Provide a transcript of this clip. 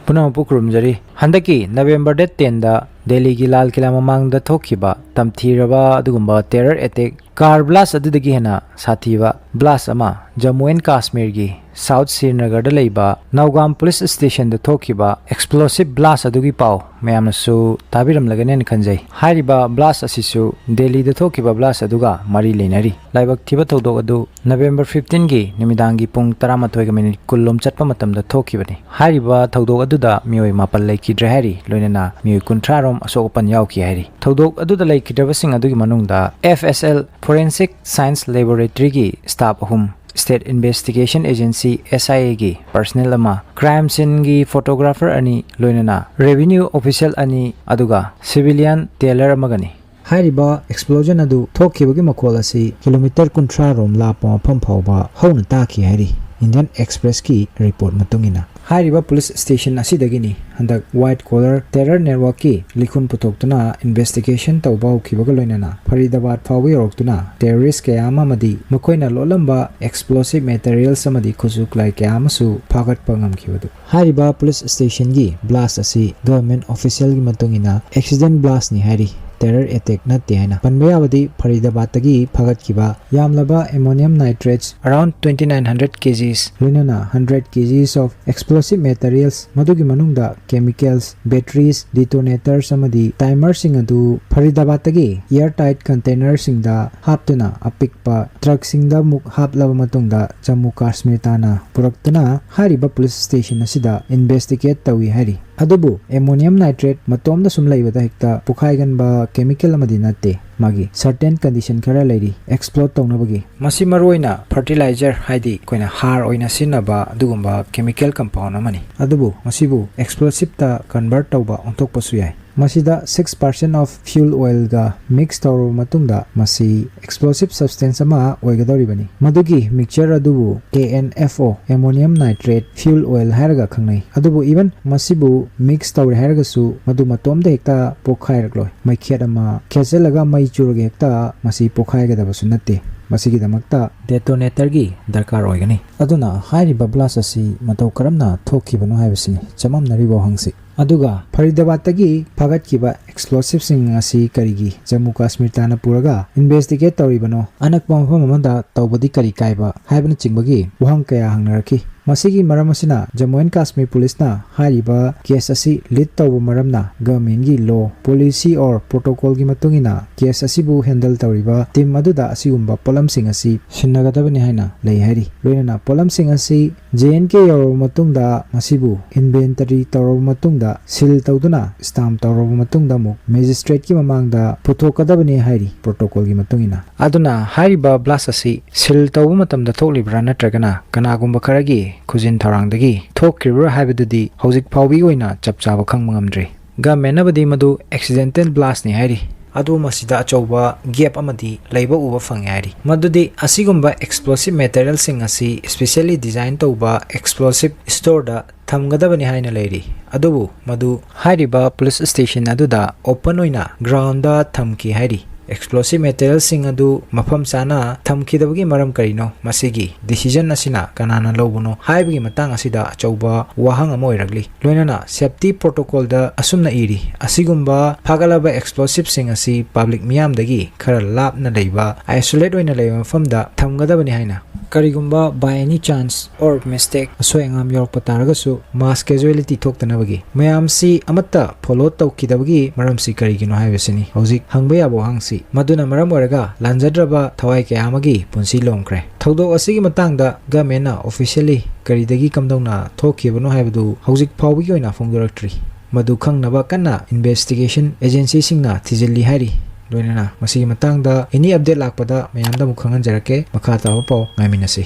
पुनः पुखरुमजरी हंदकी नवंबर डेट 10 दा दिल्ली की लाल किला ममांग दा थोखिबा तमथीरबा अदुगुंबा टेरर अटैक कार ब्लास्ट अदुदगी हेना साथीबा ब्लास्ट अमा जम्मू एंड कश्मीर की साउथ श्रीनगर दा लेबा नवगाम पुलिस स्टेशन दा थोखिबा एक्सप्लोसिव ब्लास्ट अदुगी पाव मयामसु ताबिरम लगने खंजै हारिबा ब्लास्ट असिसु दिल्ली दा थोखिबा ब्लास्ट अदुगा मरी लेनरी लाइबक थिबा थौदोक अदु नवंबर 15 की निमिदांगी पुंग 13 कुल्लोम चटपा मतम दा थोखिबनी हारिबा थौदोक अदुदा मियोय मापल लेखिद्रे हारि लोइनना मियोय 13 रोम असोकपन यावकी हारि थौदोक अदुदा लेखिद्रबसिंग अदुगी मनुंगदा FSL फोरेंसिक साइंस लैबोरेटरी की स्टाफ अहुम स्टेट इन्वेस्टिगेशन एजेंसी SIA की पर्सनल अमा क्राइम सीन की फोटोग्राफर अनि लोइनना रेवेन्यू ऑफिशियल अनि अदुगा सिविलियन टेलर अमगनी हारिबा एक्सप्लोजन अदु थोखिबगी मखोल असि किलोमीटर 13 रोम लापा मफम फावबा हौना ताखि हारि इंडियन एक्सप्रेस की रिपोर्ट मतुंगिना हारिबा पुलिस स्टेशन असिदगिनी हंदक व्हाइट कॉलर टेरर नेटवर्क की लिखुन पुथोक्तुना इन्वेस्टिगेशन तौबा होखिबगा लोइनना फरीदाबाद फावबा योरक्तुना टेररिस्ट कयामा मदी मखोइना लोलंबा एक्सप्लोसिव मटेरियल्स अमदी खुजुक लाइ कयामसु फागतपा ngamखिबदु हारिबा पुलिस स्टेशन की ब्लास्ट असि गवर्नमेंट ऑफिशियल की मतुंगिना एक्सीडेंट ब्लास्ट नि हारि टेरर अटैक नते हैना पनबयावदी फरीदाबाद तगी फगत किबा यामलबा एमोनियम नाइट्रेट्स अराउंड 2900 kgs लोइनना 100 kgs ऑफ एक्सप्लोसिव मटेरियल्स मदुगी मनुंगदा केमिकल्स बैटरीज डिटोनेटर्स अमदी टाइमर सिंग अदु फरीदाबाद तगी एयर टाइट कंटेनर सिंगदा हापतुना अपिकपा ट्रक सिंगदा मुक हापलबा मतुंगदा जम्मू कश्मीर ताना पुरक्तुना हारिबा पुलिस स्टेशन असिदा इन्वेस्टिगेट तवी हारि अदुबु एमोनियम नाइट्रेट मतोमदा सुम लैबदा हेक्ता पुखाइगनबा केमिकल अमदी नते मागी सर्टेन कंडीशन खरा लेरी एक्सप्लोर तौनबगी मसी मरोइना फर्टिलाइजर हाइदी कोइना हार ओइना सिनबा अदुगुंबा केमिकल कंपाउंड अमनी अदुबु मसीबु एक्सप्लोसिव ता कन्वर्ट तौबा ओंथोकपसु याय मसीदा 6% ऑफ फ्यूल ऑयल गा मिक्स तौर मतुंगदा मसी एक्सप्लोसिव सब्सटेंस अमा ओइगदौरिबनी मदुगी मिक्सचर अदुबु KNFO ammonium nitrate fuel oil हारगा खंगनै अदुबु इवन मसीबु मिक्स तौर हारगसु मदु मतोमदा हेक्ता पोखाइरक्लोय मैखेत अमा खेजलगा मै चुरगे हेक्ता मसी पोखाइगदबसु नते मसीगी दमक्ता डेटोनेटर की दरकार ओइगनी अदुना हारिबा ब्लास्ट असि मतौ करमना थोखिबनो हाइबसिनी चममनरिबो हंगसी अदुगा फरीदाबाद तगी फगत किबा एक्सप्लोसिव सिंग असि करिगी जम्मू कश्मीर ताना पुरगा इन्वेस्टिगेट तौरिबनो अनकपा मफम अमदा तौबदी करि काइबा हाइबन चिंगबगी वहंग कया हंगनरखी मसीगी मरम असिना जम्मू एंड कश्मीर पुलिस ना हारिबा केस असि लीड तौब मरमना गवर्नमेंट की लॉ पॉलिसी और प्रोटोकॉल की मतुंगिना केस असिबु हैंडल तौरिबा टीम अदुदा असिगुंबा पोलम सिंग असि सिन्नगदबनि हाइना लೈ हारि लोइना पोलम सिंग असि JNK यौर मतुंगदा मसिबु इन्वेंटरी तौर मतुंगदा सिल तौदुना स्टाम्प तौर मतुंगदा मु मजिस्ट्रेट की ममांगदा पुथोकदबनि हारि प्रोटोकॉल की मतुंगिना अदुना हारिबा ब्लास्ट असि सिल तौब मतमदा थोकलिब्रा नत्रगना कनागुंबा खरगी खुजिन थौरांगदगी थोकक्रिब्रा हाइबदुदी हौजिक फावबी ओइना चपचाबा खंग मंगमद्रे गवर्नमेंट अबदी मदु एक्सीडेंटल ब्लास्ट नि हारि अदु मसिदा अचौबा गैप अमदी लैबा उबा फंगे हारि मदुदी असिगुंबा एक्सप्लोसिव मटेरियल सिंग असि स्पेशली डिजाइन तौबा एक्सप्लोसिव स्टोर दा थमगदबनि हाइना लैरी अदुबु मदु हारिबा पुलिस स्टेशन अदुदा ओपन ओइना ग्राउंड दा थमकी हारि एक्सप्लोसिव मटेरियल सिंग अदु मफम चाना थमखिदबगी मरम करिनो मसिगी डिसीजन असिना कनाना लौबनो हाइबगी मतंग असिदा अचौबा वाहंग अम ओइरगली लोइनाना सेफ्टी प्रोटोकॉल दा असुमना इरी असिगुंबा फागलबा एक्सप्लोसिव सिंग असि पब्लिक मियामदगी खरा लापना लैबा आइसोलेट ओइना लैबा मफमदा थमगदबनि हाइना करिगुंबा बाय एनी चांस और मिस्टेक असोयंगाम योरप तारगसु मास कैजुअलिटी थोक्तनबगी मयामसी अमत्ता फॉलो तौखिदबगी मरमसी करिगिनो हाइबसिनी हौजिक हंगबे याबो हंगसी मदुना मरम ओरगा लांजद्रबा थवाई कयामगी पुंसी लोंखरे थौदोक असिगी मतंगदा गवर्नमेंट ऑफिशियली करिदगी कमदौना थोखिबनो हाइबदु हौजिक फावबगी ओइना फोंगदरक्ट्री मदु खंगनबा कन्ना इन्वेस्टिगेशन एजेंसी सिंगना थिजिल्ली हारि लोइनना मसिगी मतंगदा एनी अपडेट लाकपदा मयामदा मुखंगन जरके मखा ताव पाव गामिनसी।